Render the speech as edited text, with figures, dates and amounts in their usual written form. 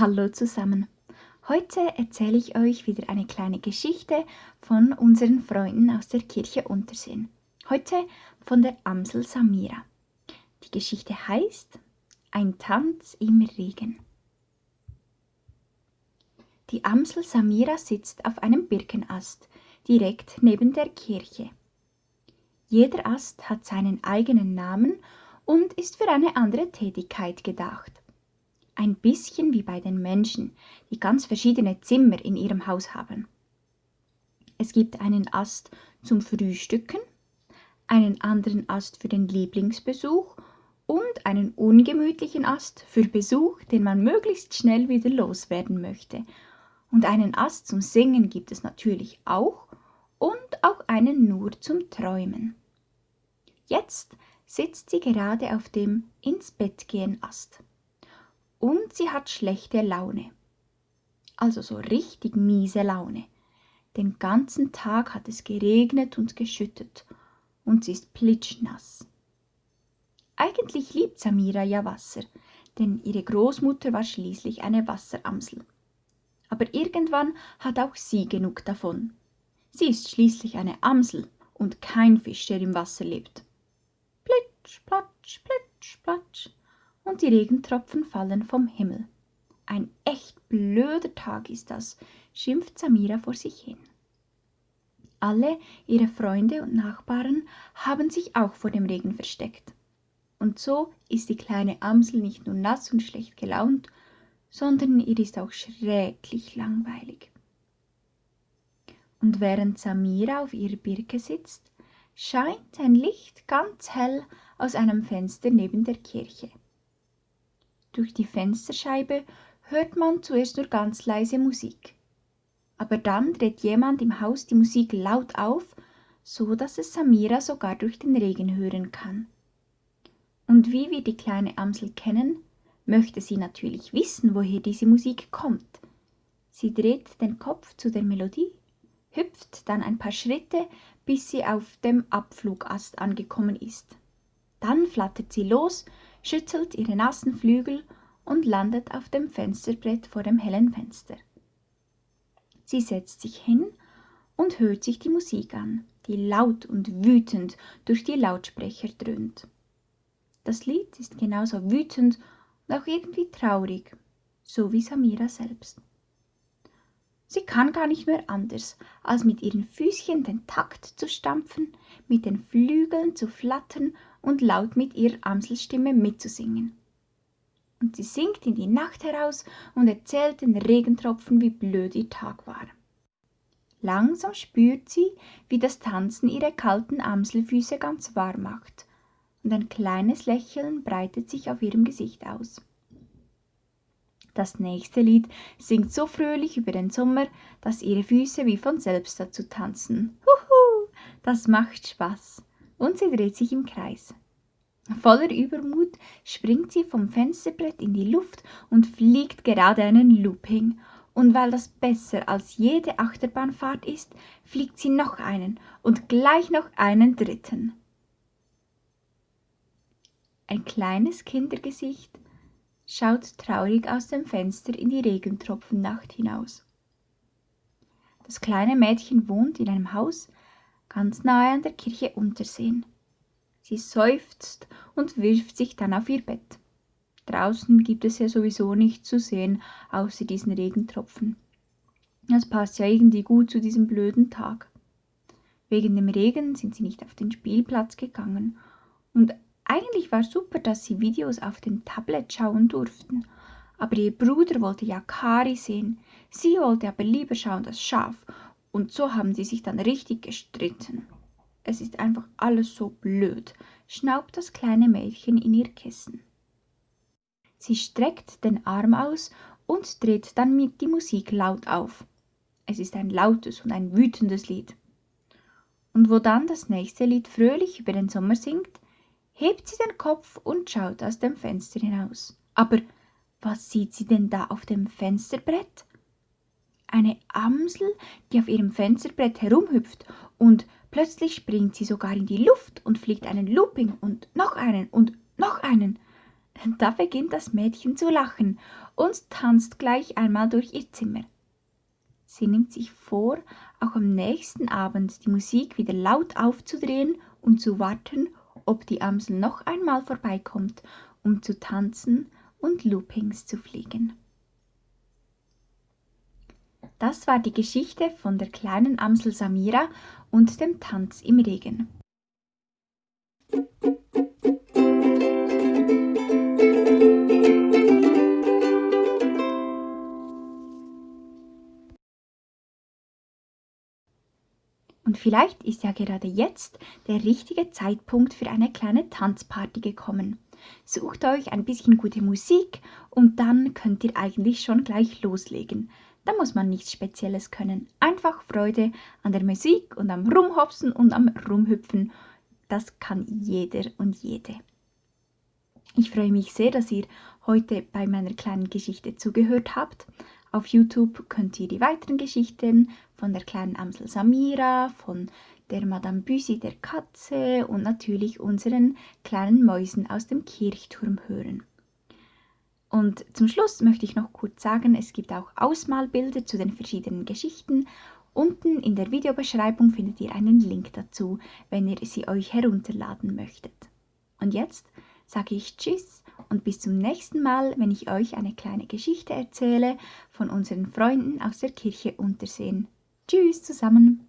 Hallo zusammen. Heute erzähle ich euch wieder eine kleine Geschichte von unseren Freunden aus der Kirche Unterseen. Heute von der Amsel Samira. Die Geschichte heißt Ein Tanz im Regen. Die Amsel Samira sitzt auf einem Birkenast, direkt neben der Kirche. Jeder Ast hat seinen eigenen Namen und ist für eine andere Tätigkeit gedacht. Ein bisschen wie bei den Menschen, die ganz verschiedene Zimmer in ihrem Haus haben. Es gibt einen Ast zum Frühstücken, einen anderen Ast für den Lieblingsbesuch und einen ungemütlichen Ast für Besuch, den man möglichst schnell wieder loswerden möchte. Und einen Ast zum Singen gibt es natürlich auch und auch einen nur zum Träumen. Jetzt sitzt sie gerade auf dem Ins-Bett-gehen-Ast. Und sie hat schlechte Laune. Also so richtig miese Laune. Den ganzen Tag hat es geregnet und geschüttet und sie ist plitschnass. Eigentlich liebt Samira ja Wasser, denn ihre Großmutter war schließlich eine Wasseramsel. Aber irgendwann hat auch sie genug davon. Sie ist schließlich eine Amsel und kein Fisch, der im Wasser lebt. Plitsch, platsch, plitsch, platsch. Und die Regentropfen fallen vom Himmel. Ein echt blöder Tag ist das, schimpft Samira vor sich hin. Alle ihre Freunde und Nachbarn haben sich auch vor dem Regen versteckt. Und so ist die kleine Amsel nicht nur nass und schlecht gelaunt, sondern ihr ist auch schrecklich langweilig. Und während Samira auf ihrer Birke sitzt, scheint ein Licht ganz hell aus einem Fenster neben der Kirche. Durch die Fensterscheibe hört man zuerst nur ganz leise Musik. Aber dann dreht jemand im Haus die Musik laut auf, so dass es Samira sogar durch den Regen hören kann. Und wie wir die kleine Amsel kennen, möchte sie natürlich wissen, woher diese Musik kommt. Sie dreht den Kopf zu der Melodie, hüpft dann ein paar Schritte, bis sie auf dem Abflugast angekommen ist. Dann flattert sie los, schüttelt ihre nassen Flügel und landet auf dem Fensterbrett vor dem hellen Fenster. Sie setzt sich hin und hört sich die Musik an, die laut und wütend durch die Lautsprecher dröhnt. Das Lied ist genauso wütend und auch irgendwie traurig, so wie Samira selbst. Sie kann gar nicht mehr anders, als mit ihren Füßchen den Takt zu stampfen, mit den Flügeln zu flattern und laut mit ihrer Amselstimme mitzusingen. Und sie singt in die Nacht heraus und erzählt den Regentropfen, wie blöd ihr Tag war. Langsam spürt sie, wie das Tanzen ihre kalten Amselfüße ganz warm macht, und ein kleines Lächeln breitet sich auf ihrem Gesicht aus. Das nächste Lied singt so fröhlich über den Sommer, dass ihre Füße wie von selbst dazu tanzen. Huhu, das macht Spaß. Und sie dreht sich im Kreis. Voller Übermut springt sie vom Fensterbrett in die Luft und fliegt gerade einen Looping. Und weil das besser als jede Achterbahnfahrt ist, fliegt sie noch einen und gleich noch einen dritten. Ein kleines Kindergesicht schaut traurig aus dem Fenster in die Regentropfennacht hinaus. Das kleine Mädchen wohnt in einem Haus ganz nahe an der Kirche Unterseen. Sie seufzt und wirft sich dann auf ihr Bett. Draußen gibt es ja sowieso nichts zu sehen, außer diesen Regentropfen. Das passt ja irgendwie gut zu diesem blöden Tag. Wegen dem Regen sind sie nicht auf den Spielplatz gegangen. Und eigentlich war super, dass sie Videos auf dem Tablet schauen durften. Aber ihr Bruder wollte ja Kari sehen. Sie wollte aber lieber schauen das Schaf. Und so haben sie sich dann richtig gestritten. Es ist einfach alles so blöd, schnaubt das kleine Mädchen in ihr Kissen. Sie streckt den Arm aus und dreht dann mit die Musik laut auf. Es ist ein lautes und ein wütendes Lied. Und wo dann das nächste Lied fröhlich über den Sommer singt, hebt sie den Kopf und schaut aus dem Fenster hinaus. Aber was sieht sie denn da auf dem Fensterbrett? Eine Amsel, die auf ihrem Fensterbrett herumhüpft, und plötzlich springt sie sogar in die Luft und fliegt einen Looping und noch einen und noch einen. Da beginnt das Mädchen zu lachen und tanzt gleich einmal durch ihr Zimmer. Sie nimmt sich vor, auch am nächsten Abend die Musik wieder laut aufzudrehen und zu warten, ob die Amsel noch einmal vorbeikommt, um zu tanzen und Loopings zu fliegen. Das war die Geschichte von der kleinen Amsel Samira und dem Tanz im Regen. Und vielleicht ist ja gerade jetzt der richtige Zeitpunkt für eine kleine Tanzparty gekommen. Sucht euch ein bisschen gute Musik und dann könnt ihr eigentlich schon gleich loslegen. Da muss man nichts Spezielles können. Einfach Freude an der Musik und am Rumhopsen und am Rumhüpfen. Das kann jeder und jede. Ich freue mich sehr, dass ihr heute bei meiner kleinen Geschichte zugehört habt. Auf YouTube könnt ihr die weiteren Geschichten von der kleinen Amsel Samira, von der Madame Büsi der Katze und natürlich unseren kleinen Mäusen aus dem Kirchturm hören. Und zum Schluss möchte ich noch kurz sagen, es gibt auch Ausmalbilder zu den verschiedenen Geschichten. Unten in der Videobeschreibung findet ihr einen Link dazu, wenn ihr sie euch herunterladen möchtet. Und jetzt sage ich Tschüss und bis zum nächsten Mal, wenn ich euch eine kleine Geschichte erzähle von unseren Freunden aus der Kirche Unterseen. Tschüss zusammen!